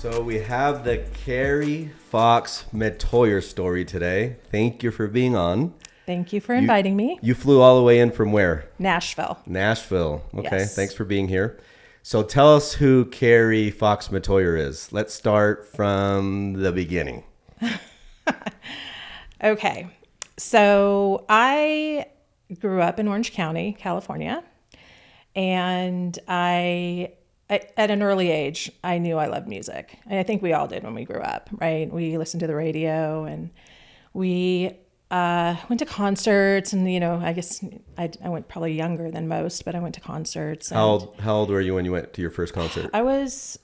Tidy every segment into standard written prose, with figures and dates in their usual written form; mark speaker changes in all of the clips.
Speaker 1: So we have the Kerri Fox-Metoyer story today. Thank you for being on.
Speaker 2: Thank you for inviting me.
Speaker 1: You flew all the way in from where?
Speaker 2: Nashville.
Speaker 1: Nashville. Okay,
Speaker 2: Yes.
Speaker 1: Thanks for being here. So tell us who Kerri Fox-Metoyer is. Let's start from the beginning.
Speaker 2: Okay. So I grew up in Orange County, California. And at an early age, I knew I loved music. And I think we all did when we grew up, right? We listened to the radio and we went to concerts. And, I guess I went probably younger than most, but I went to concerts.
Speaker 1: How old were you when you went to your first concert?
Speaker 2: I was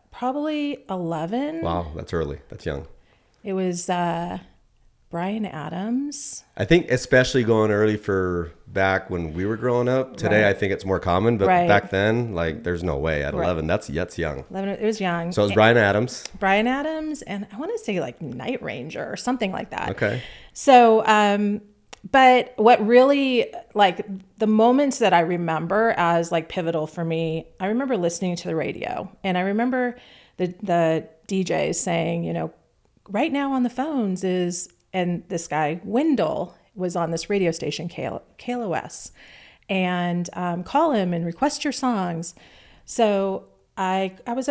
Speaker 2: probably 11.
Speaker 1: Wow, that's early. That's young.
Speaker 2: It was Bryan Adams.
Speaker 1: I think especially going early for back when we were growing up. Today,
Speaker 2: Right.
Speaker 1: I think it's more common, but
Speaker 2: Right.
Speaker 1: back then, there's no way. At
Speaker 2: Right.
Speaker 1: 11, that's young.
Speaker 2: 11, it was young.
Speaker 1: So it was Bryan Adams.
Speaker 2: Bryan Adams, and I want to say Night Ranger or something like that.
Speaker 1: Okay.
Speaker 2: So, but what really, the moments that I remember as pivotal for me, I remember listening to the radio, and I remember the DJs saying, right now on the phones and this guy, Wendell, was on this radio station, KLOS, and call him and request your songs. So I was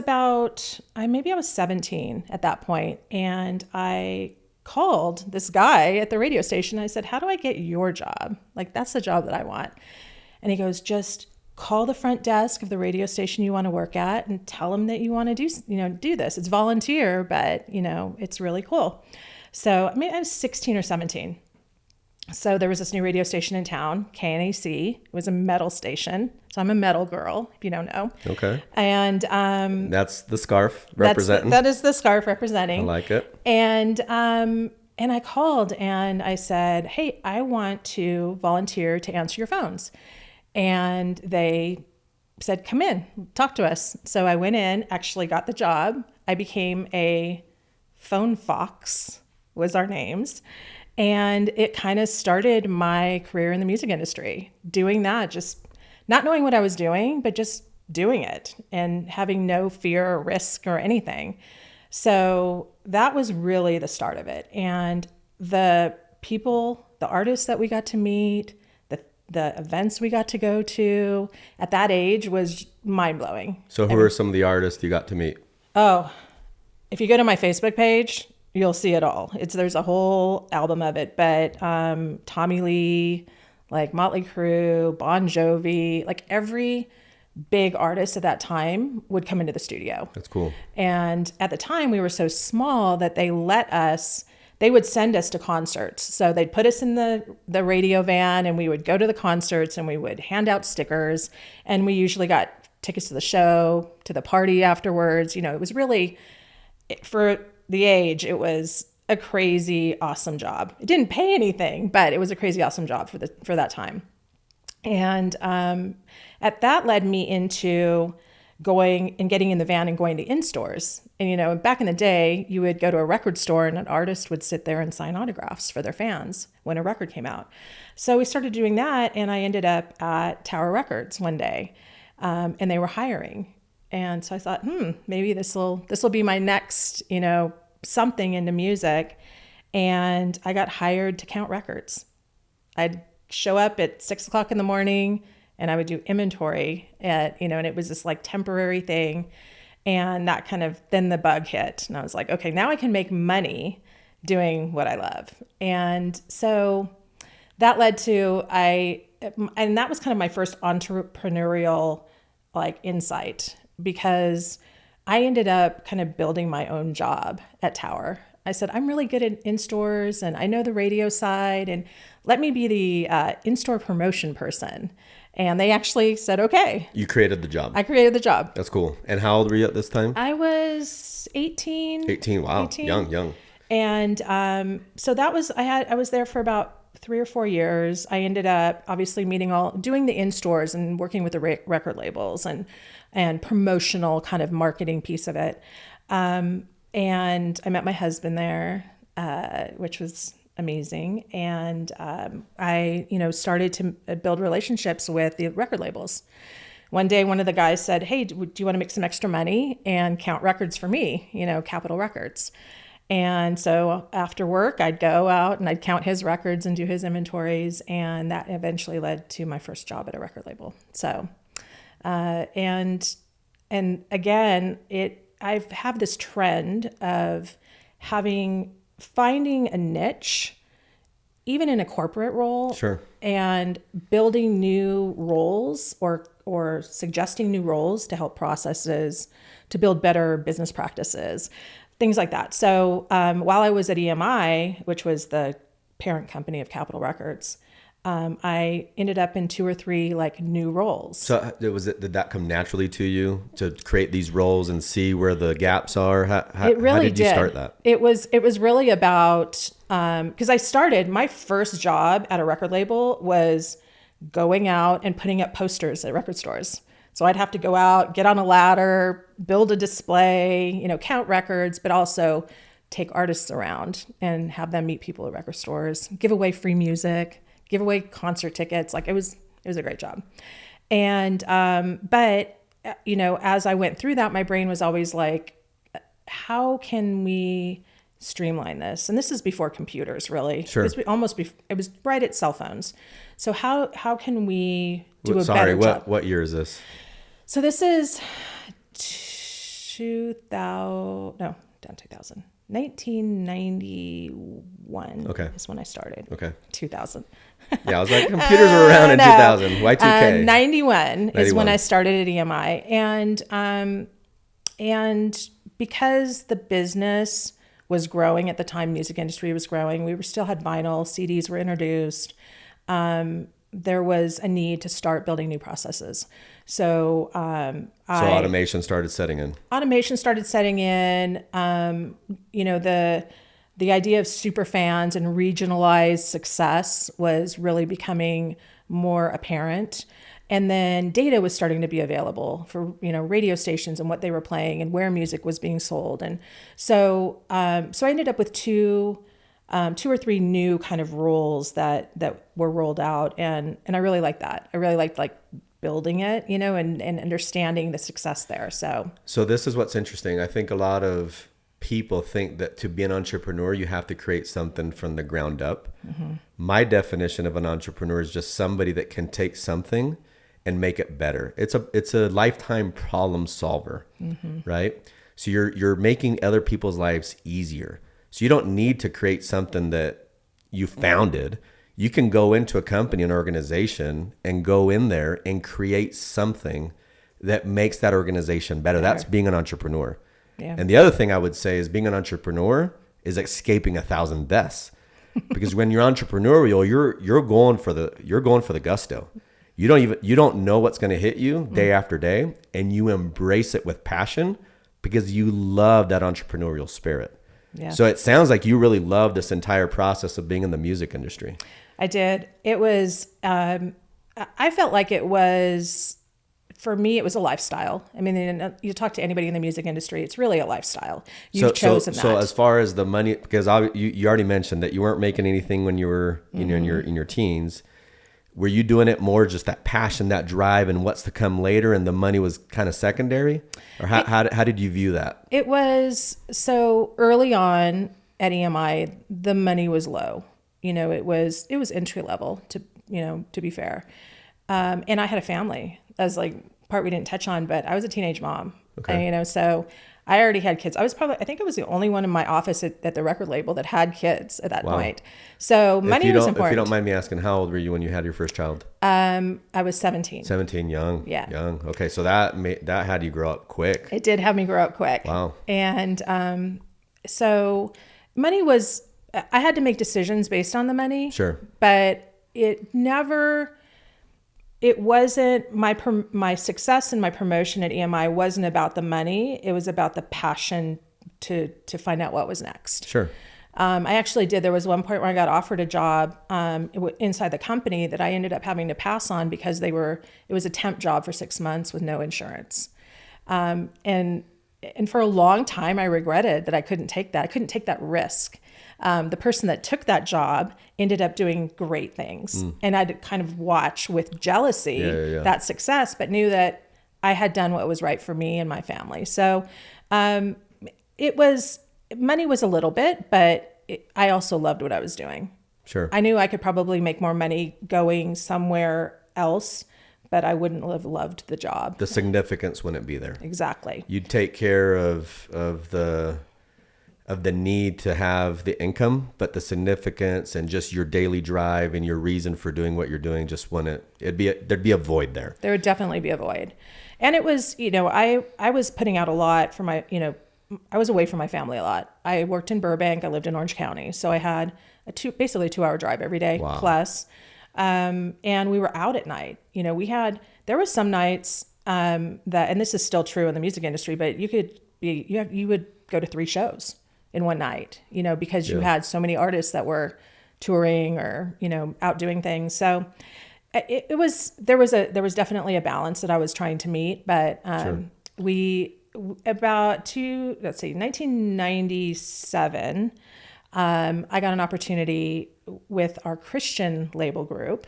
Speaker 2: maybe I was 17 at that point, and I called this guy at the radio station. I said, how do I get your job? That's the job that I want. And he goes, just call the front desk of the radio station you want to work at and tell them that you want to do this. It's volunteer, but it's really cool. So I was 16 or 17. So there was this new radio station in town, KNAC. It was a metal station. So I'm a metal girl, if you don't know.
Speaker 1: Okay.
Speaker 2: And
Speaker 1: that's the scarf representing.
Speaker 2: That is the scarf representing.
Speaker 1: I like it.
Speaker 2: And I called and I said, hey, I want to volunteer to answer your phones. And they said, come in, talk to us. So I went in, actually got the job. I became a phone fox, was our names. And it kind of started my career in the music industry, doing that, just not knowing what I was doing, but just doing it and having no fear or risk or anything. So that was really the start of it. And the people, the artists that we got to meet, the events we got to go to at that age was mind-blowing.
Speaker 1: So who are some of the artists you got to meet?
Speaker 2: Oh, if you go to my Facebook page, you'll see it all. There's a whole album of it, but Tommy Lee, Motley Crue, Bon Jovi, every big artist at that time would come into the studio.
Speaker 1: That's cool.
Speaker 2: And at the time we were so small that they would send us to concerts. So they'd put us in the radio van and we would go to the concerts and we would hand out stickers, and we usually got tickets to the show, to the party afterwards. It was really, for the age, it was a crazy, awesome job. It didn't pay anything, but it was a crazy, awesome job for that time. And that led me into going and getting in the van and going to in-stores. And, back in the day, you would go to a record store and an artist would sit there and sign autographs for their fans when a record came out. So we started doing that, and I ended up at Tower Records one day, and they were hiring. And so I thought, maybe this will be my next, something into music. And I got hired to count records. I'd show up at 6:00 in the morning and I would do inventory and it was this temporary thing. And that then the bug hit. And I was like, okay, now I can make money doing what I love. And so that led to, and that was kind of my first entrepreneurial insight, because I ended up kind of building my own job at Tower. I said, I'm really good at in-stores and I know the radio side, and let me be the in-store promotion person. And they actually said, okay.
Speaker 1: You created the job.
Speaker 2: I created the job.
Speaker 1: That's cool. And how old were you at this time?
Speaker 2: I was 18.
Speaker 1: 18. Wow.
Speaker 2: 18.
Speaker 1: Young.
Speaker 2: And so that was, I was there for about 3 or 4 years. I ended up obviously doing the in-stores and working with the record labels and promotional kind of marketing piece of it. And I met my husband there, which was amazing. And I, started to build relationships with the record labels. one day, one of the guys said, "Hey, do you want to make some extra money and count records for me? Capitol Records." And so after work, I'd go out and I'd count his records and do his inventories. And that eventually led to my first job at a record label. So, and again, I've had this trend of finding a niche, even in a corporate role,
Speaker 1: Sure.
Speaker 2: and building new roles or suggesting new roles to help processes, to build better business practices, things like that. So while I was at EMI, which was the parent company of Capitol Records, I ended up in 2 or 3 new roles.
Speaker 1: So did that come naturally to you to create these roles and see where the gaps are? How did you start that?
Speaker 2: It was really about, because I started, my first job at a record label was going out and putting up posters at record stores. So I'd have to go out, get on a ladder, build a display, count records, but also take artists around and have them meet people at record stores, give away free music, give away concert tickets. It was a great job. And, but as I went through that, my brain was always like, how can we streamline this? And this is before computers, really.
Speaker 1: Sure.
Speaker 2: It was right at cell phones. So how can we do a better job?
Speaker 1: What year is this?
Speaker 2: So this is 1991.
Speaker 1: Okay.
Speaker 2: Is when I started.
Speaker 1: Okay.
Speaker 2: 2000.
Speaker 1: Yeah, I was like, computers were around in 2000. Y2K.
Speaker 2: 91 is when I started at EMI. And because the business was growing at the time, music industry was growing, still had vinyl, CDs were introduced. There was a need to start building new processes. So
Speaker 1: automation started setting in.
Speaker 2: The idea of super fans and regionalized success was really becoming more apparent. And then data was starting to be available for, radio stations and what they were playing and where music was being sold. And so I ended up with 2 or 3 new kind of roles that were rolled out. And I really liked that. I really liked building it, and understanding the success there. So
Speaker 1: this is what's interesting. I think a lot of people think that to be an entrepreneur, you have to create something from the ground up. Mm-hmm. My definition of an entrepreneur is just somebody that can take something and make it better. It's a lifetime problem solver, mm-hmm. right? So you're making other people's lives easier. So you don't need to create something that you founded. You can go into a company, an organization, and go in there and create something that makes that organization better. That's being an entrepreneur. Yeah. And the other thing I would say is being an entrepreneur is escaping 1,000 deaths. Because when you're entrepreneurial, you're going for the gusto. You don't know what's going to hit you day after day, and you embrace it with passion because you love that entrepreneurial spirit. Yeah. So it sounds like you really love this entire process of being in the music industry.
Speaker 2: I did. It was, I felt like it was, for me, it was a lifestyle. I mean, you talk to anybody in the music industry, it's really a lifestyle. You've chosen that.
Speaker 1: So as far as the money, because you already mentioned that you weren't making anything when you were in your teens. Were you doing it more just that passion, that drive, and what's to come later, and the money was kind of secondary? Or how did you view that?
Speaker 2: It was, so early on at EMI, the money was low. It was entry level, to be fair. And I had a family. That was part we didn't touch on, but I was a teenage mom. Okay. And, so I already had kids. I think I was the only one in my office at the record label that had kids at that point. So money was important.
Speaker 1: If you don't mind me asking, how old were you when you had your first child?
Speaker 2: I was 17.
Speaker 1: 17, young.
Speaker 2: Yeah.
Speaker 1: Young. Okay. So that had you grow up quick.
Speaker 2: It did have me grow up quick.
Speaker 1: Wow.
Speaker 2: And so money was, I had to make decisions based on the money.
Speaker 1: Sure.
Speaker 2: But it wasn't my success and my promotion at EMI wasn't about the money. It was about the passion to find out what was next.
Speaker 1: Sure.
Speaker 2: I actually did. There was one point where I got offered a job inside the company that I ended up having to pass on because it was a temp job for 6 months with no insurance. And and for a long time, I regretted that I couldn't take that. I couldn't take that risk. The person that took that job ended up doing great things. And I'd kind of watch with jealousy that success, but knew that I had done what was right for me and my family. So money was a little bit, but I also loved what I was doing.
Speaker 1: Sure.
Speaker 2: I knew I could probably make more money going somewhere else, but I wouldn't have loved the job.
Speaker 1: The significance wouldn't be there.
Speaker 2: Exactly.
Speaker 1: You'd take care of the need to have the income, but the significance and just your daily drive and your reason for doing what you're doing just wouldn't. There'd be a void there.
Speaker 2: There would definitely be a void. And it was, I was putting out a lot for my, I was away from my family a lot. I worked in Burbank. I lived in Orange County. So I had basically a 2-hour drive every day plus. And we were out at night. There was some nights and this is still true in the music industry, but you would go to 3 shows in one night, because you had so many artists that were touring or, out doing things. So there was definitely a balance that I was trying to meet, but about 1997, I got an opportunity with our Christian label group.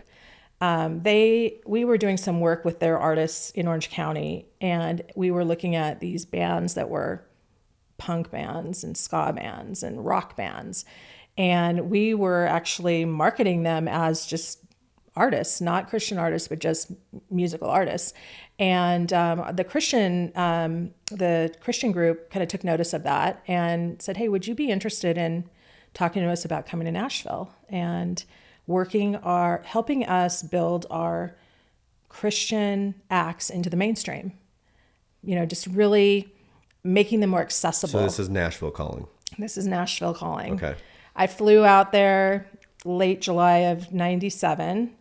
Speaker 2: We were doing some work with their artists in Orange County, and we were looking at these bands that were punk bands and ska bands and rock bands. And we were actually marketing them as just artists, not Christian artists, but just musical artists. And the Christian group kind of took notice of that and said, hey, would you be interested in talking to us about coming to Nashville and helping us build our Christian acts into the mainstream? Just really making them more accessible.
Speaker 1: So this is Nashville calling.
Speaker 2: This is Nashville calling.
Speaker 1: Okay.
Speaker 2: I flew out there late July of 97.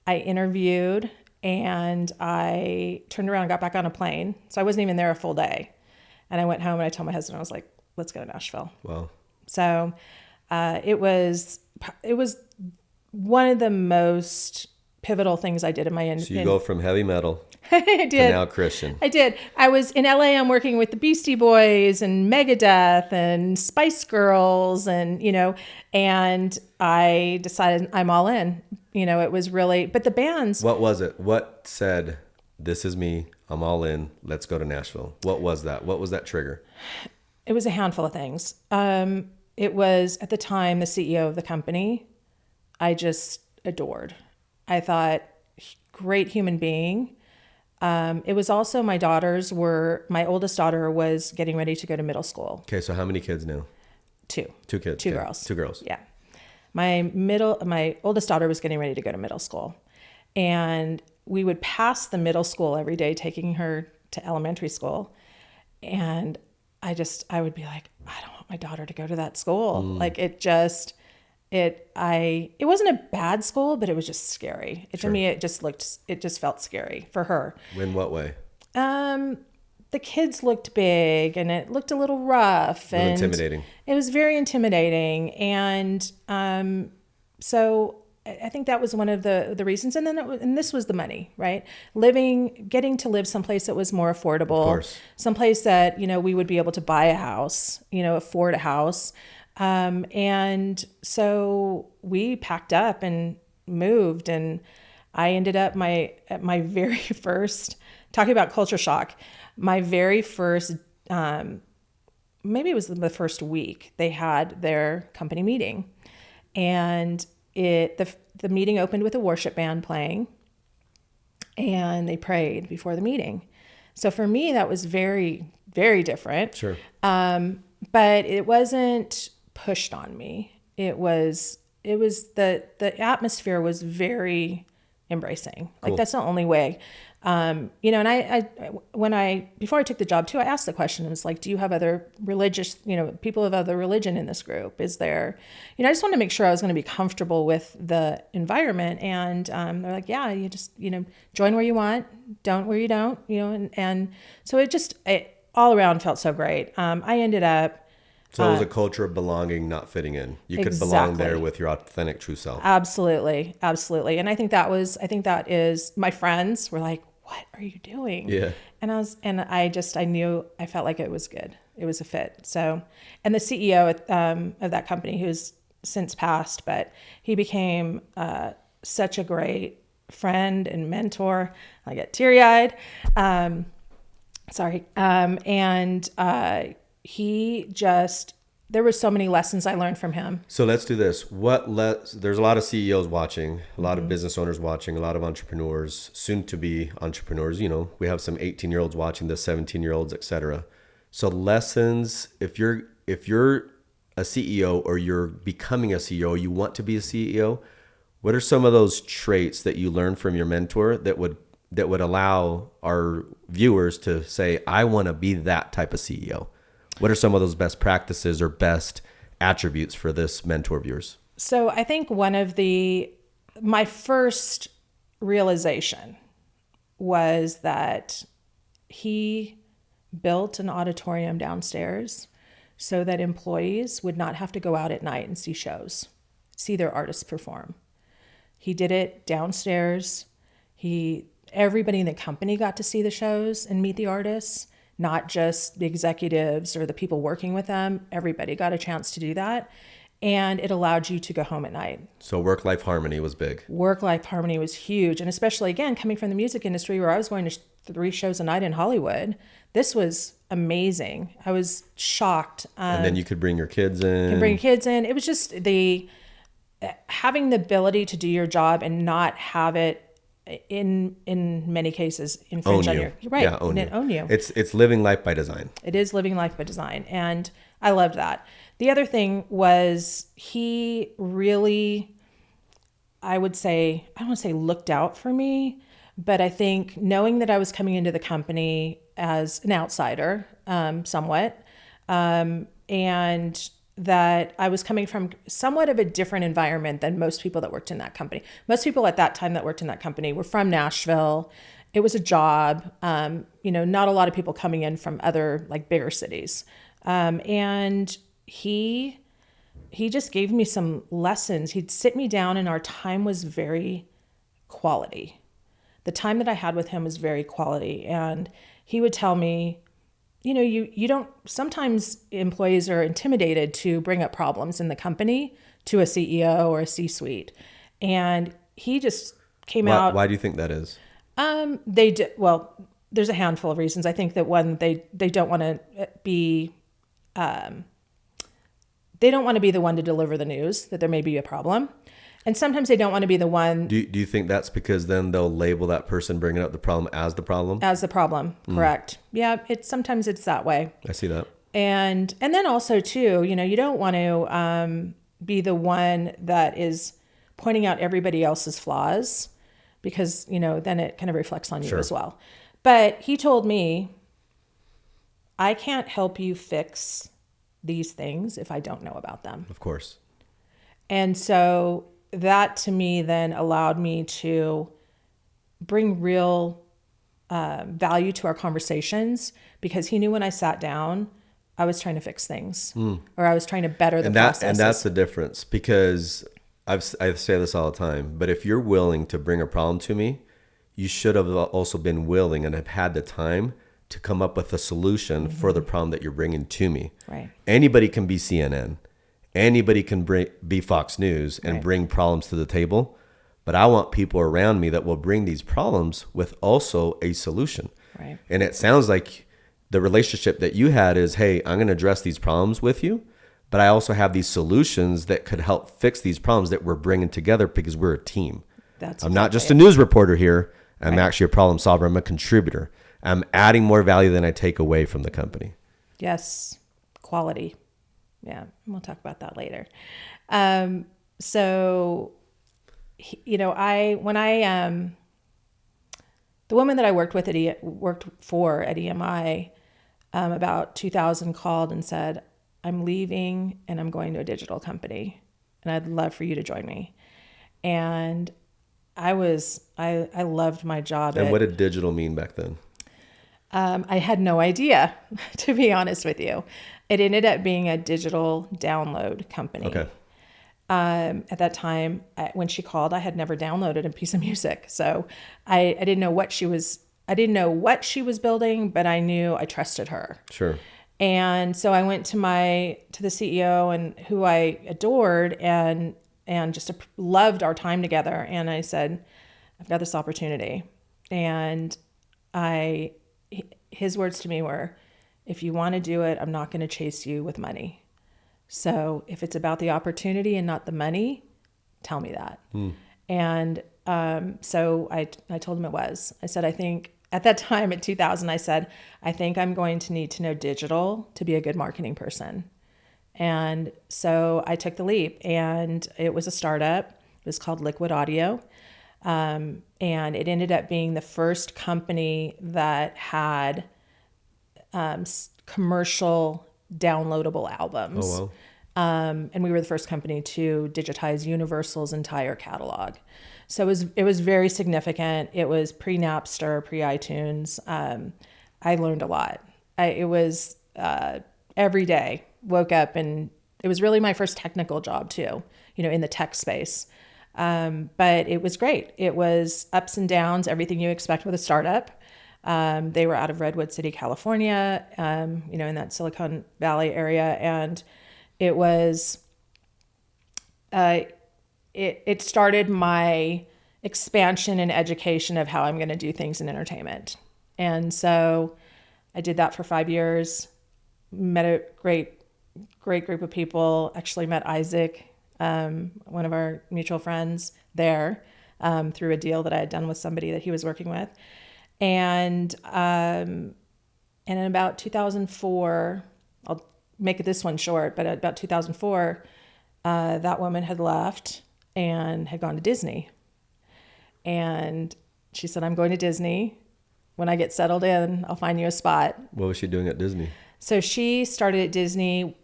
Speaker 2: I interviewed and I turned around and got back on a plane. So I wasn't even there a full day. And I went home and I told my husband, I was like, let's go to Nashville.
Speaker 1: Wow.
Speaker 2: So it was one of the most pivotal things I did in my...
Speaker 1: So you go from heavy metal
Speaker 2: I did.
Speaker 1: to now Christian.
Speaker 2: I did. I was in LA. I'm working with the Beastie Boys and Megadeth and Spice Girls, and and I decided I'm all in. It was really, but the bands.
Speaker 1: What was it? What said, "This is me. I'm all in. Let's go to Nashville"? What was that? What was that trigger?
Speaker 2: It was a handful of things. It was at the time the CEO of the company. I just adored. I thought, great human being. It was also my oldest daughter was getting ready to go to middle school.
Speaker 1: Okay, so how many kids now?
Speaker 2: 2.
Speaker 1: 2 kids.
Speaker 2: 2 girls.
Speaker 1: 2 girls.
Speaker 2: Yeah. My oldest daughter was getting ready to go to middle school. And we would pass the middle school every day, taking her to elementary school. And I would be like, I don't want my daughter to go to that school. Like it wasn't a bad school, but it was just scary. To me, it just felt scary for her.
Speaker 1: In what way?
Speaker 2: The kids looked big and it looked a little rough and
Speaker 1: intimidating. It
Speaker 2: was very intimidating. And, so I think that was one of the reasons. And then and this was the money, right? Getting to live someplace that was more affordable, someplace that, we would be able to buy a house, afford a house. And so we packed up and moved, and I ended up at my very first, talking about culture shock, my very first, maybe it was the first week, they had their company meeting, and the meeting opened with a worship band playing, and they prayed before the meeting. So for me, that was very, very different.
Speaker 1: Sure.
Speaker 2: But it wasn't pushed on me. It was the atmosphere was very embracing. Cool. Like that's the only way. And before I took the job too, I asked the question, it was like, do you have other religious, people of other religion in this group? Is there, I just wanted to make sure I was going to be comfortable with the environment. And they're like, yeah, you just, join where you want, don't where you don't, and so it all around felt so great. I ended up,
Speaker 1: so it was a culture of belonging, not fitting in. You could belong there with your authentic, true self.
Speaker 2: Absolutely. Absolutely. And I think that is, my friends were like, what are you doing?
Speaker 1: Yeah.
Speaker 2: And I knew, I felt like it was good. It was a fit. So, and the CEO of that company, who's since passed, but he became such a great friend and mentor. I get teary-eyed. He just, there were so many lessons I learned from him.
Speaker 1: So let's do this. There's a lot of CEOs watching, a lot of business owners watching, a lot of entrepreneurs, soon to be entrepreneurs. We have some 18-year-olds watching this, 17-year-olds, etc. So lessons, if you're a CEO or you're becoming a CEO, you want to be a CEO, what are some of those traits that you learned from your mentor that would allow our viewers to say, I want to be that type of CEO? What are some of those best practices or best attributes for this mentor viewers?
Speaker 2: So I think my first realization was that he built an auditorium downstairs so that employees would not have to go out at night and see their artists perform. He did it downstairs. Everybody in the company got to see the shows and meet the artists, not just the executives or the people working with them. Everybody got a chance to do that. And it allowed you to go home at night.
Speaker 1: So work-life harmony was big.
Speaker 2: Work-life harmony was huge. And especially, again, coming from the music industry where I was going to 3 shows a night in Hollywood, this was amazing. I was shocked.
Speaker 1: And then you could bring your kids in.
Speaker 2: It was just having the ability to do your job and not have it in many cases infringe on your right.
Speaker 1: Yeah, own you. It's living life by design.
Speaker 2: It is living life by design, and I loved that. The other thing was he really, I don't want to say looked out for me, but I think knowing that I was coming into the company as an outsider, somewhat, and that I was coming from somewhat of a different environment than most people that worked in that company. Most people at that time that worked in that company were from Nashville. It was a job, not a lot of people coming in from other bigger cities. And he just gave me some lessons. He'd sit me down and our time was very quality. The time that I had with him was very quality. And he would tell me, you don't, sometimes employees are intimidated to bring up problems in the company to a CEO or a C-suite. And he just came out.
Speaker 1: Why do you think that is?
Speaker 2: There's a handful of reasons. I think that one, they don't want to be, they don't want to be the one to deliver the news that there may be a problem. And sometimes they don't want to be the one.
Speaker 1: Do you think that's because then they'll label that person bringing up the problem as the problem?
Speaker 2: As the problem, correct. Yeah, sometimes it's that way.
Speaker 1: I see that.
Speaker 2: And then also too, you don't want to be the one that is pointing out everybody else's flaws because, then it kind of reflects on you as well. But he told me, I can't help you fix these things if I don't know about them.
Speaker 1: Of course.
Speaker 2: And so that to me then allowed me to bring real value to our conversations because he knew when I sat down, I was trying to fix things or I was trying to better the processes.
Speaker 1: And that's the difference because I say this all the time, but if you're willing to bring a problem to me, you should have also been willing and have had the time to come up with a solution for the problem that you're bringing to me.
Speaker 2: Right.
Speaker 1: Anybody can be CNN. Anybody can be Fox News and bring problems to the table, but I want people around me that will bring these problems with also a solution.
Speaker 2: Right.
Speaker 1: And it sounds like the relationship that you had is, hey, I'm going to address these problems with you, but I also have these solutions that could help fix these problems that we're bringing together because we're a team. I'm not just a news reporter here. I'm actually a problem solver. I'm a contributor. I'm adding more value than I take away from the company.
Speaker 2: Yes. Quality. Yeah, we'll talk about that later. The woman that I worked for at EMI, about 2000 called and said, I'm leaving and I'm going to a digital company and I'd love for you to join me. And I loved my job.
Speaker 1: And what did digital mean back then?
Speaker 2: I had no idea, to be honest with you. It ended up being a digital download company.
Speaker 1: Okay.
Speaker 2: At that time, when she called, I had never downloaded a piece of music. So I didn't know what she was I didn't know what she was building, but I knew I trusted her.
Speaker 1: Sure.
Speaker 2: And so I went to the CEO and who I adored and just loved our time together. And I said, I've got this opportunity. And his words to me were, if you want to do it, I'm not going to chase you with money. So if it's about the opportunity and not the money, tell me that. And so I told him it was. I said, I think at that time at 2000, I said, I think I'm going to need to know digital to be a good marketing person. And so I took the leap, and it was a startup. It was called Liquid Audio. And it ended up being the first company that had commercial downloadable albums.
Speaker 1: Oh, wow.
Speaker 2: And we were the first company to digitize Universal's entire catalog. So it was very significant. It was pre-Napster, pre-iTunes. I learned a lot. It was every day, woke up, and it was really my first technical job too, in the tech space. But it was great. It was ups and downs, everything you expect with a startup. They were out of Redwood City, California, in that Silicon Valley area. And it was, it started my expansion and education of how I'm going to do things in entertainment. And so I did that for 5 years, met a great group of people, actually met Isaac, one of our mutual friends there, through a deal that I had done with somebody that he was working with. And in about 2004, I'll make this one short, but about 2004, that woman had left and had gone to Disney. And she said, I'm going to Disney. When I get settled in, I'll find you a spot.
Speaker 1: What was she doing at Disney?
Speaker 2: So she started at Disney.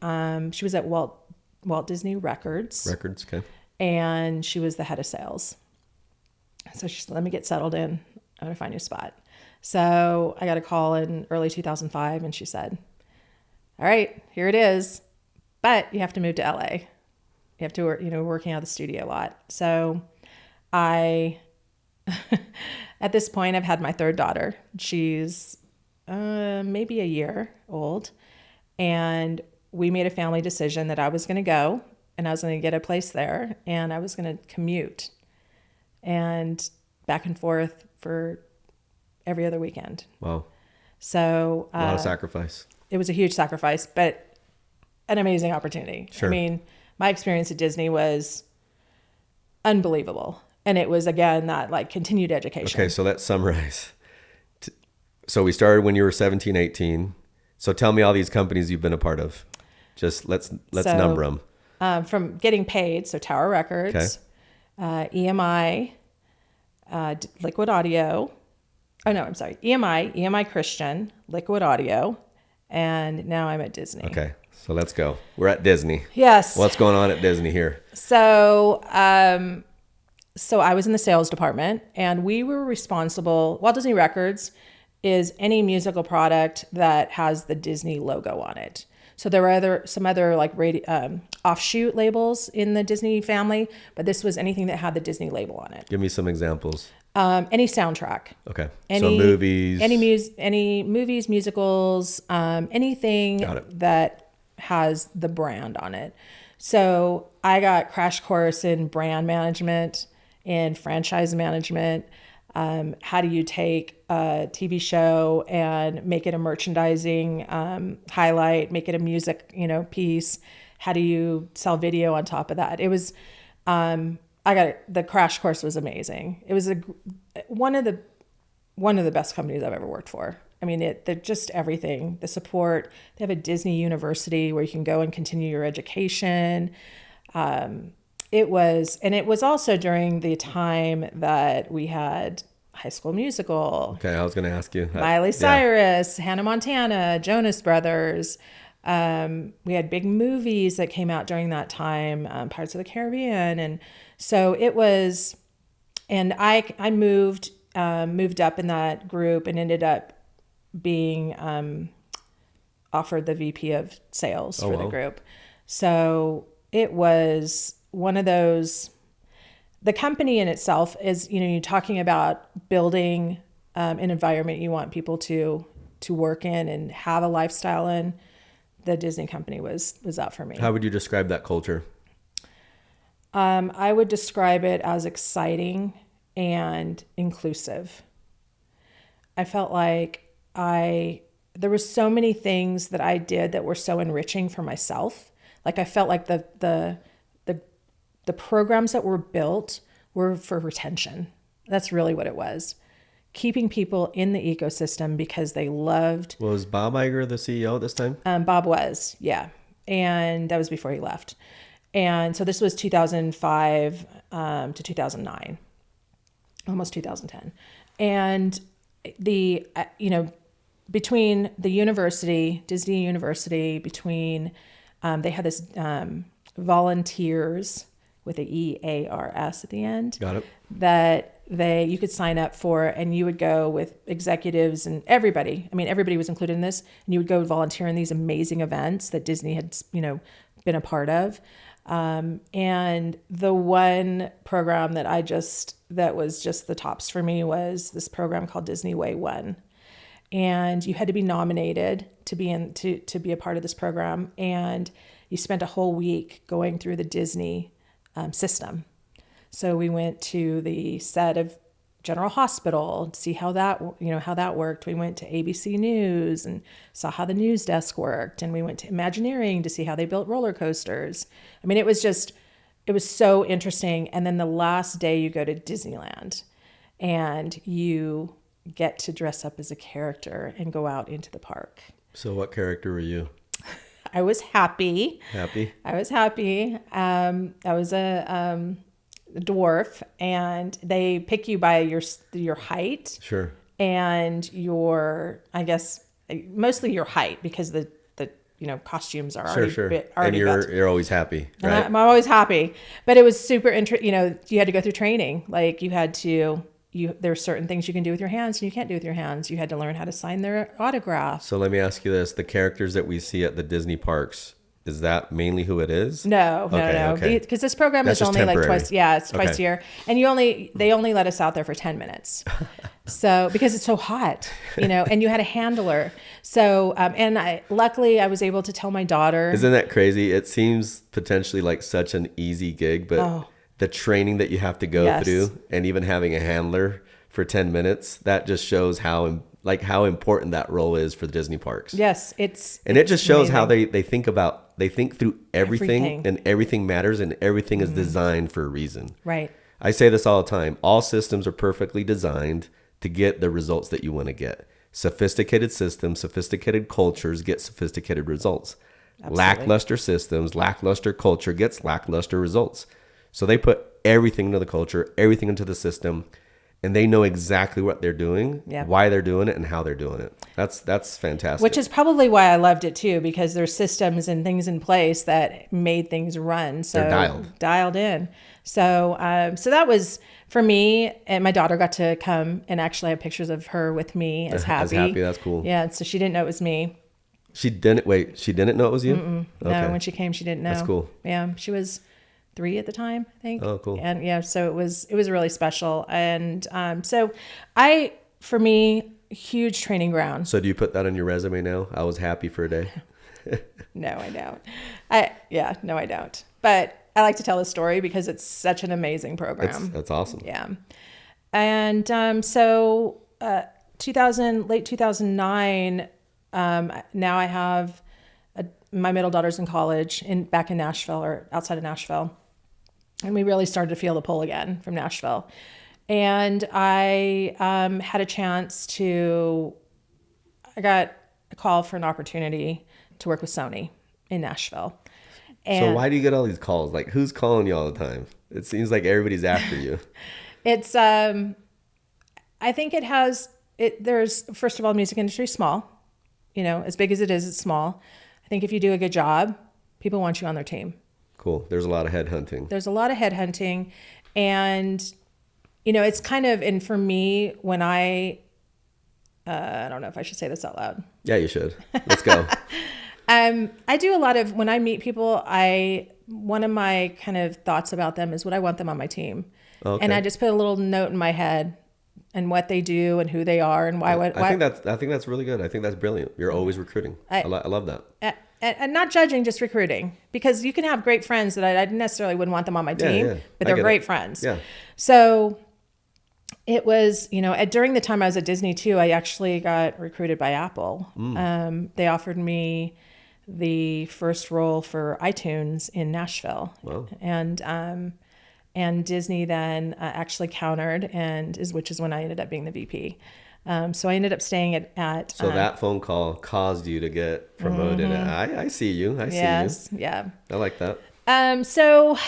Speaker 2: She was at Walt Disney Records.
Speaker 1: Okay.
Speaker 2: And she was the head of sales. So she said, let me get settled in. I'm going to find you a spot. So I got a call in early 2005, and she said, all right, here it is. But you have to move to LA. You have to work, working out of the studio a lot. So I, at this point, I've had my third daughter. She's maybe a year old. And we made a family decision that I was going to go, and I was going to get a place there, and I was going to commute and back and forth for every other weekend.
Speaker 1: Wow.
Speaker 2: So
Speaker 1: a lot of sacrifice.
Speaker 2: It was a huge sacrifice, but an amazing opportunity.
Speaker 1: Sure.
Speaker 2: I mean, my experience at Disney was unbelievable. And it was, again, that continued education.
Speaker 1: Okay, so let's summarize. So we started when you were 17, 18. So tell me all these companies you've been a part of. Just let's number them.
Speaker 2: From getting paid, so Tower Records, EMI, Liquid Audio. Oh, no, I'm sorry. EMI Christian, Liquid Audio, and now I'm at Disney.
Speaker 1: Okay, so let's go. We're at Disney.
Speaker 2: Yes.
Speaker 1: What's going on at Disney here?
Speaker 2: So I was in the sales department, and we were responsible. Walt Disney Records is any musical product that has the Disney logo on it. So there were some other offshoot labels in the Disney family, but this was anything that had the Disney label on it.
Speaker 1: Give me some examples.
Speaker 2: Any soundtrack.
Speaker 1: Okay. So movies.
Speaker 2: Any movies, musicals, anything that has the brand on it. So I got crash course in brand management, in franchise management. How do you take a TV show and make it a merchandising highlight, make it a music, piece? How do you sell video on top of that? It was, the crash course was amazing. It was one of the best companies I've ever worked for. I mean, they're just everything, the support. They have a Disney University where you can go and continue your education. It was also during the time that we had High School Musical.
Speaker 1: Okay, I was going to ask you.
Speaker 2: Miley Cyrus, Hannah Montana, Jonas Brothers. We had big movies that came out during that time, Pirates of the Caribbean. And so it was, and I moved up in that group and ended up being offered the VP of sales for the group. So it was one of those, the company in itself is, you're talking about building an environment you want people to work in and have a lifestyle in, the Disney company was up for me.
Speaker 1: How would you describe that culture?
Speaker 2: I would describe it as exciting and inclusive. I felt like there were so many things that I did that were so enriching for myself. Like I felt like the programs that were built were for retention. That's really what it was. Keeping people in the ecosystem because they loved.
Speaker 1: Was Bob Iger the CEO at this time?
Speaker 2: Bob was, yeah. And that was before he left. And so this was 2005 to 2009, almost 2010. And between the university, Disney University, they had this volunteers with a EARS at the end.
Speaker 1: Got it.
Speaker 2: That you could sign up for, and you would go with executives and everybody. I mean, everybody was included in this, and you would go volunteer in these amazing events that Disney had, been a part of. And the one program that was just the tops for me was this program called Disney Way 1. And you had to be nominated to be a part of this program. And you spent a whole week going through the Disney system. So we went to the set of General Hospital to see how that worked. We went to ABC News and saw how the news desk worked. And we went to Imagineering to see how they built roller coasters. I mean, it was so interesting. And then the last day you go to Disneyland and you get to dress up as a character and go out into the park.
Speaker 1: So what character were you?
Speaker 2: I was happy.
Speaker 1: Happy?
Speaker 2: I was happy. I was a dwarf, and they pick you by your height.
Speaker 1: Sure.
Speaker 2: And mostly your height, because the costumes are already
Speaker 1: and
Speaker 2: built.
Speaker 1: you're always happy, right?
Speaker 2: I'm always happy, but it was super interesting. You had to go through training. Like there are certain things you can do with your hands and you can't do with your hands. You had to learn how to sign their autograph.
Speaker 1: So let me ask you this: the characters that we see at the Disney parks, is that mainly who it is?
Speaker 2: No. Because this program is only
Speaker 1: temporary.
Speaker 2: like twice. Yeah, it's twice a year, and they only let us out there for 10 minutes. So because it's so hot, and you had a handler. So luckily I was able to tell my daughter.
Speaker 1: Isn't that crazy? It seems potentially like such an easy gig, but the training that you have to go through, and even having a handler for 10 minutes, that just shows how important that role is for the Disney parks.
Speaker 2: Yes, it
Speaker 1: just shows amazing how they think through everything. And everything matters, and everything is designed for a reason.
Speaker 2: Right.
Speaker 1: I say this all the time. All systems are perfectly designed to get the results that you want to get. Sophisticated systems, sophisticated cultures get sophisticated results. Absolutely. Lackluster systems, lackluster culture gets lackluster results. So they put everything into the culture, everything into the system, and they know exactly what they're doing, why they're doing it, and how they're doing it. That's fantastic.
Speaker 2: Which is probably why I loved it too, because there's systems and things in place that made things run. So
Speaker 1: they're
Speaker 2: dialed in. So that was for me, and my daughter got to come and actually have pictures of her with me as happy.
Speaker 1: As happy, that's cool.
Speaker 2: Yeah, so she didn't know it was me.
Speaker 1: She didn't know it was you?
Speaker 2: Mm-mm. Okay. No, when she came, she didn't know.
Speaker 1: That's cool.
Speaker 2: Yeah, she was 3 at the time, I think.
Speaker 1: Oh, cool.
Speaker 2: And so it was really special. And for me, huge training ground.
Speaker 1: So do you put that on your resume now? I was happy for a day.
Speaker 2: No, I don't. No, I don't. But I like to tell the story because it's such an amazing program.
Speaker 1: That's awesome.
Speaker 2: Yeah. And late 2009, now I have my middle daughter's in college back in Nashville, or outside of Nashville. And we really started to feel the pull again from Nashville. And I had a chance I got a call for an opportunity to work with Sony in Nashville. And
Speaker 1: so why do you get all these calls? Like, who's calling you all the time? It seems like everybody's after you.
Speaker 2: It's, I think there's, first of all, the music industry is small. As big as it is, it's small. I think if you do a good job, people want you on their team.
Speaker 1: Cool. There's a lot of headhunting.
Speaker 2: And, it's kind of, and for me, when I don't know if I should say this out loud.
Speaker 1: Yeah, you should. Let's go.
Speaker 2: I do a lot of, when I meet people, one of my kind of thoughts about them is would I want them on my team? Okay. And I just put a little note in my head and what they do and who they are and why.
Speaker 1: I think that's really good. I think that's brilliant. You're always recruiting. I love that.
Speaker 2: And not judging, just recruiting, because you can have great friends that I necessarily wouldn't want them on my team, but they're great friends.
Speaker 1: Yeah.
Speaker 2: So it was, during the time I was at Disney too, I actually got recruited by Apple. They offered me the first role for iTunes in Nashville.
Speaker 1: Wow.
Speaker 2: And Disney then actually countered, which is when I ended up being the VP. So I ended up staying at
Speaker 1: so that phone call caused you to get promoted. I see you. I see you.
Speaker 2: Yeah.
Speaker 1: I like that.
Speaker 2: So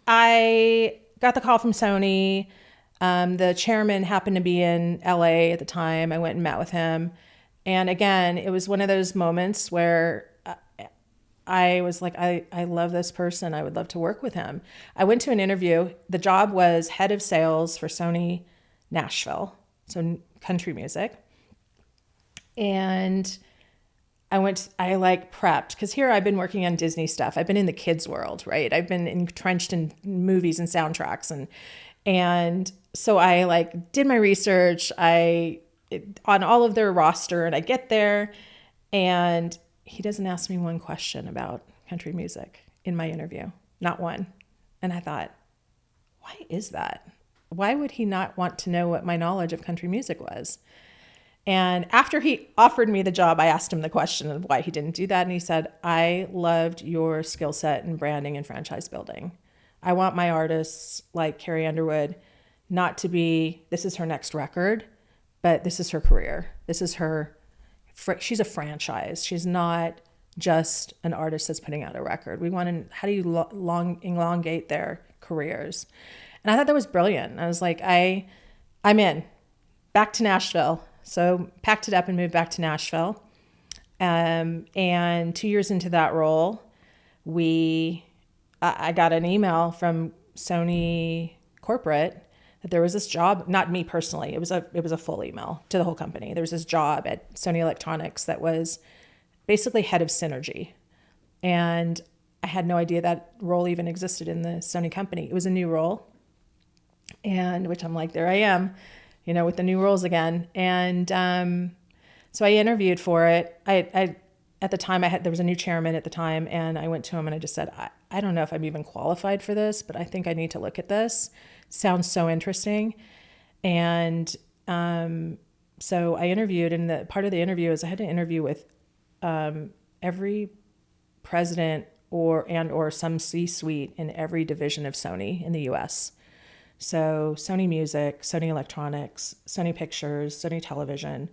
Speaker 2: I got the call from Sony. The chairman happened to be in LA at the time. I went and met with him. And again, it was one of those moments where I was like, I love this person. I would love to work with him. I went to an interview. The job was head of sales for Sony Nashville, so country music. And I prepped, because here I've been working on Disney stuff. I've been in the kids world, right? I've been entrenched in movies and soundtracks. And so I did my research on all of their roster, and I get there and he doesn't ask me one question about country music in my interview, not one. And I thought, why is that? Why would he not want to know what my knowledge of country music was? And after he offered me the job, I asked him the question of why he didn't do that. And he said, I loved your skill set in branding and franchise building. I want my artists like Carrie Underwood not to be, this is her next record, but this is her career. This is she's a franchise. She's not just an artist that's putting out a record. We want to, how do you elongate their careers? And I thought that was brilliant. I was like, I'm in. Back to Nashville. So packed it up and moved back to Nashville. And 2 years into that role, I got an email from Sony corporate that there was this job, not me personally, it was a full email to the whole company. There was this job at Sony Electronics that was basically head of synergy. And I had no idea that role even existed in the Sony company. It was a new role. And which I'm like, there I am, with the new roles again. And so I interviewed for it. I at the time there was a new chairman at the time, and I went to him and I just said, I don't know if I'm even qualified for this, but I think I need to look at this. Sounds so interesting. And so I interviewed, and the part of the interview is I had to interview with every president or some C-suite in every division of Sony in the US. So Sony Music, Sony Electronics, Sony Pictures, Sony Television,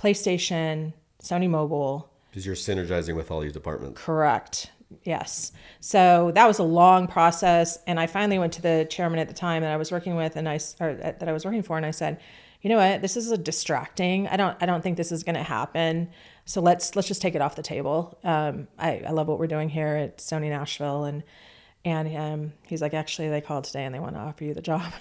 Speaker 2: PlayStation, Sony Mobile.
Speaker 1: Because you're synergizing with all these departments.
Speaker 2: Correct. Yes. So that was a long process. And I finally went to the chairman at the time that I was working with, that I was working for. And I said, you know what, this is a distracting. I don't think this is going to happen. So let's just take it off the table. I love what we're doing here at Sony Nashville. And he's like, actually, they called today and they want to offer you the job.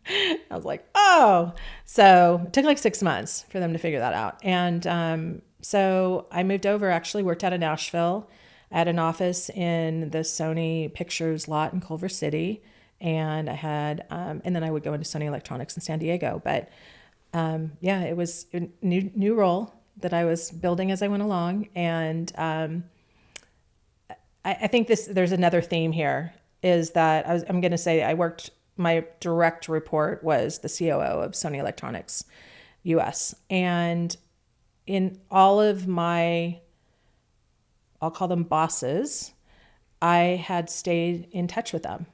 Speaker 2: I was like, oh. So it took 6 months for them to figure that out. And so I moved over, actually worked out of Nashville. I had an office in the Sony Pictures lot in Culver City. And I had, and then I would go into Sony Electronics in San Diego. But it was a new role that I was building as I went along. And I think there's another theme here, is that I'm going to say my direct report was the COO of Sony Electronics US. And in all of my, I'll call them bosses, I had stayed in touch with them.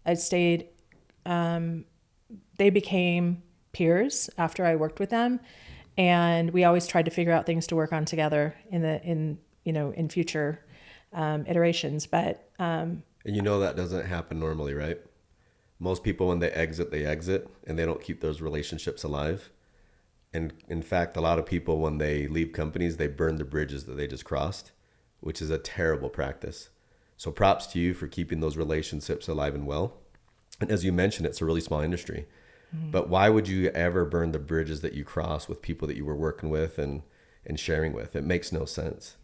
Speaker 2: They became peers after I worked with them. And we always tried to figure out things to work on together in future iterations. But
Speaker 1: and that doesn't happen normally, right? Most people, when they exit, and they don't keep those relationships alive. And in fact, a lot of people, when they leave companies, they burn the bridges that they just crossed, which is a terrible practice. So props to you for keeping those relationships alive and well. And as you mentioned, it's a really small industry. Mm-hmm. But why would you ever burn the bridges that you cross with people that you were working with and sharing with? It makes no sense.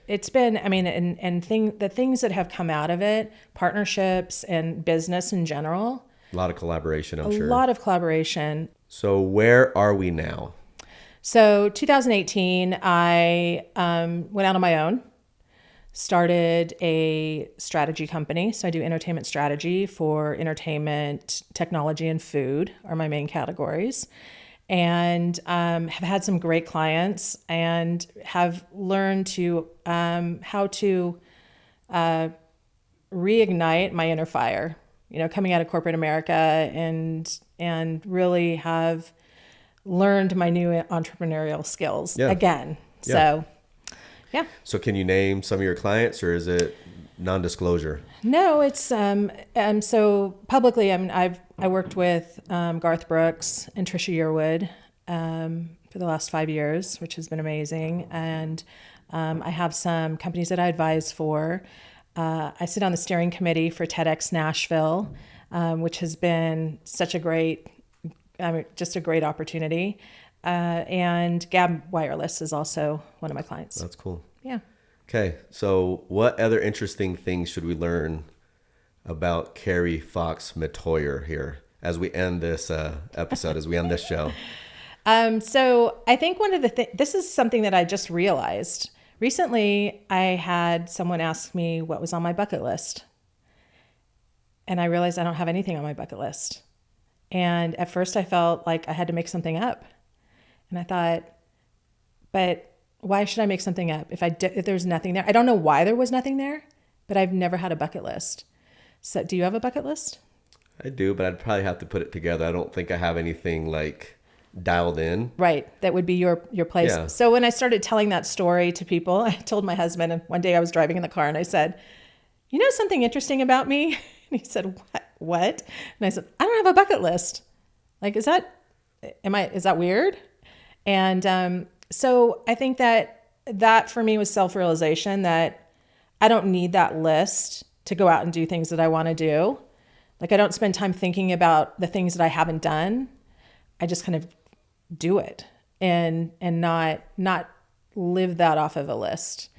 Speaker 2: It's been, the things that have come out of it, partnerships and business in general.
Speaker 1: A lot of collaboration, I'm sure.
Speaker 2: A lot of collaboration.
Speaker 1: So where are we now?
Speaker 2: So 2018, I went out on my own, started a strategy company. So I do entertainment strategy for entertainment, technology, and food are my main categories. And have had some great clients and have learned to how to reignite my inner fire. Coming out of corporate America and really have learned my new entrepreneurial skills again.
Speaker 1: Yeah.
Speaker 2: So, yeah.
Speaker 1: So can you name some of your clients, or is it non-disclosure?
Speaker 2: No, it's so publicly. I worked with Garth Brooks and Trisha Yearwood for the last 5 years, which has been amazing. And I have some companies that I advise for. I sit on the steering committee for TEDx Nashville, which has been such a great, just a great opportunity. And Gab Wireless is also one of my clients.
Speaker 1: That's cool.
Speaker 2: Yeah.
Speaker 1: Okay. So what other interesting things should we learn about Kerri Fox-Metoyer here as we end this episode, as we end this show?
Speaker 2: So I think one of the things, this is something that I just realized. Recently, I had someone ask me what was on my bucket list. And I realized I don't have anything on my bucket list. And at first I felt like I had to make something up. And I thought, but why should I make something up if there's nothing there? I don't know why there was nothing there, but I've never had a bucket list. So do you have a bucket list?
Speaker 1: I do, but I'd probably have to put it together. I don't think I have anything like dialed in.
Speaker 2: Right. That would be your place.
Speaker 1: Yeah.
Speaker 2: So when I started telling that story to people, I told my husband, and one day I was driving in the car and I said, you know something interesting about me? And he said, what? And I said, I don't have a bucket list. Like, is that weird? And so I think that for me was self-realization that I don't need that list to go out and do things that I want to do. Like, I don't spend time thinking about the things that I haven't done. I just kind of do it and not live that off of a list.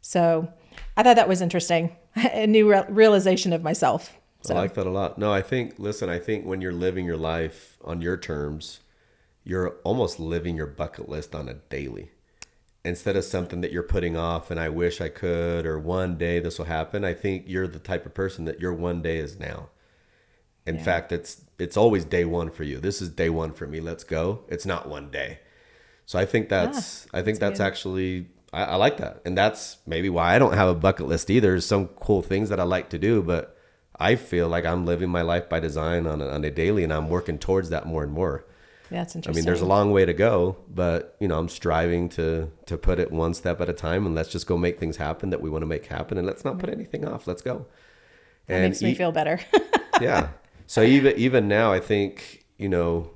Speaker 2: So I thought that was interesting. A new realization of myself. So.
Speaker 1: I like that a lot. No, I think when you're living your life on your terms, you're almost living your bucket list on a daily instead of something that you're putting off and I wish I could, or one day this will happen. I think you're the type of person that your one day is now. In fact, it's always day one for you. This is day one for me. Let's go. It's not one day. So I think that's actually, I like that. And that's maybe why I don't have a bucket list either. There's some cool things that I like to do, but I feel like I'm living my life by design on a daily, and I'm working towards that more and more.
Speaker 2: That's interesting.
Speaker 1: I mean, there's a long way to go, but I'm striving to put it one step at a time, and let's just go make things happen that we want to make happen. And let's not put anything off. Let's go.
Speaker 2: That makes me feel better.
Speaker 1: Yeah. So even now, I think when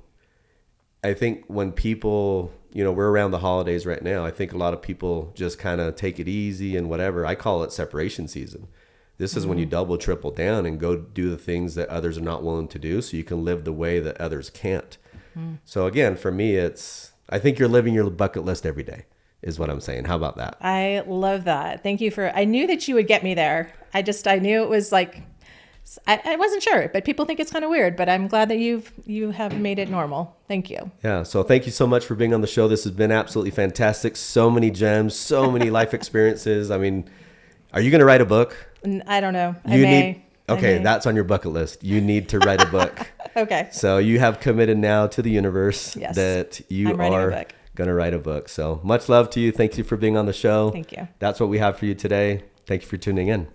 Speaker 1: people, we're around the holidays right now, I think a lot of people just kind of take it easy and whatever. I call it separation season. This is when you double, triple down and go do the things that others are not willing to do so you can live the way that others can't. So again, for me, I think you're living your bucket list every day is what I'm saying. How about that?
Speaker 2: I love that. Thank you I knew that you would get me there. I knew it was like, I wasn't sure, but people think it's kind of weird, but I'm glad that you have made it normal. Thank you.
Speaker 1: Yeah. So thank you so much for being on the show. This has been absolutely fantastic. So many gems, so many life experiences. I mean, are you going to write a book?
Speaker 2: I don't know.
Speaker 1: Okay. That's on your bucket list. You need to write a book.
Speaker 2: Okay.
Speaker 1: So you have committed now to the universe that you are going to write a book. So much love to you. Thank you for being on the show.
Speaker 2: Thank you.
Speaker 1: That's what we have for you today. Thank you for tuning in.